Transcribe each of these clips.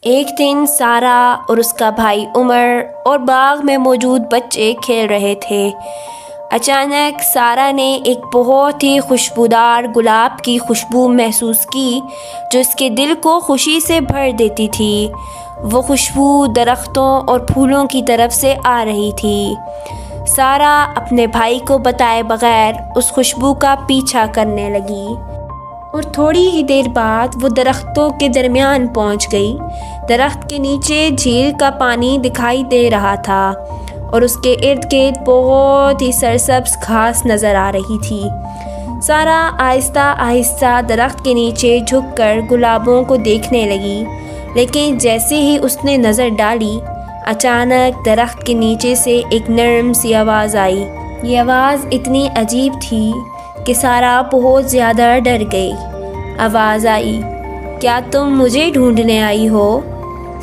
ایک دن سارہ اور اس کا بھائی عمر اور باغ میں موجود بچے کھیل رہے تھے۔ اچانک سارہ نے ایک بہت ہی خوشبودار گلاب کی خوشبو محسوس کی جو اس کے دل کو خوشی سے بھر دیتی تھی۔ وہ خوشبو درختوں اور پھولوں کی طرف سے آ رہی تھی۔ سارہ اپنے بھائی کو بتائے بغیر اس خوشبو کا پیچھا کرنے لگی اور تھوڑی ہی دیر بعد وہ درختوں کے درمیان پہنچ گئی۔ درخت کے نیچے جھیل کا پانی دکھائی دے رہا تھا اور اس کے ارد گرد بہت ہی سرسبز گھاس نظر آ رہی تھی۔ سارہ آہستہ آہستہ درخت کے نیچے جھک کر گلابوں کو دیکھنے لگی، لیکن جیسے ہی اس نے نظر ڈالی، اچانک درخت کے نیچے سے ایک نرم سی آواز آئی۔ یہ آواز اتنی عجیب تھی کہ سارہ بہت زیادہ ڈر گئی۔ آواز آئی، کیا تم مجھے ڈھونڈنے آئی ہو؟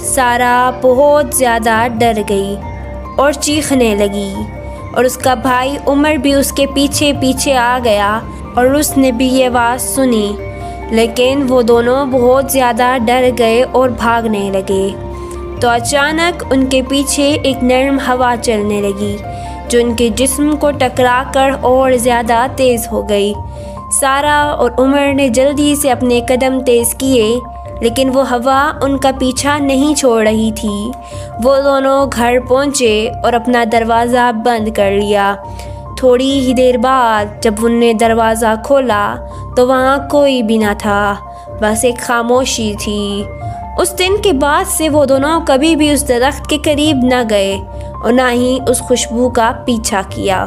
سارہ بہت زیادہ ڈر گئی اور چیخنے لگی، اور اس کا بھائی عمر بھی اس کے پیچھے پیچھے آ گیا اور اس نے بھی یہ آواز سنی، لیکن وہ دونوں بہت زیادہ ڈر گئے اور بھاگنے لگے۔ تو اچانک ان کے پیچھے ایک نرم ہوا چلنے لگی جو ان کے جسم کو ٹکرا کر اور زیادہ تیز ہو گئی۔ سارہ اور عمر نے جلدی سے اپنے قدم تیز کیے، لیکن وہ ہوا ان کا پیچھا نہیں چھوڑ رہی تھی۔ وہ دونوں گھر پہنچے اور اپنا دروازہ بند کر لیا۔ تھوڑی ہی دیر بعد جب انہوں نے دروازہ کھولا تو وہاں کوئی بھی نہ تھا، بس ایک خاموشی تھی۔ اس دن کے بعد سے وہ دونوں کبھی بھی اس درخت کے قریب نہ گئے اور نہ ہی اس خوشبو کا پیچھا کیا۔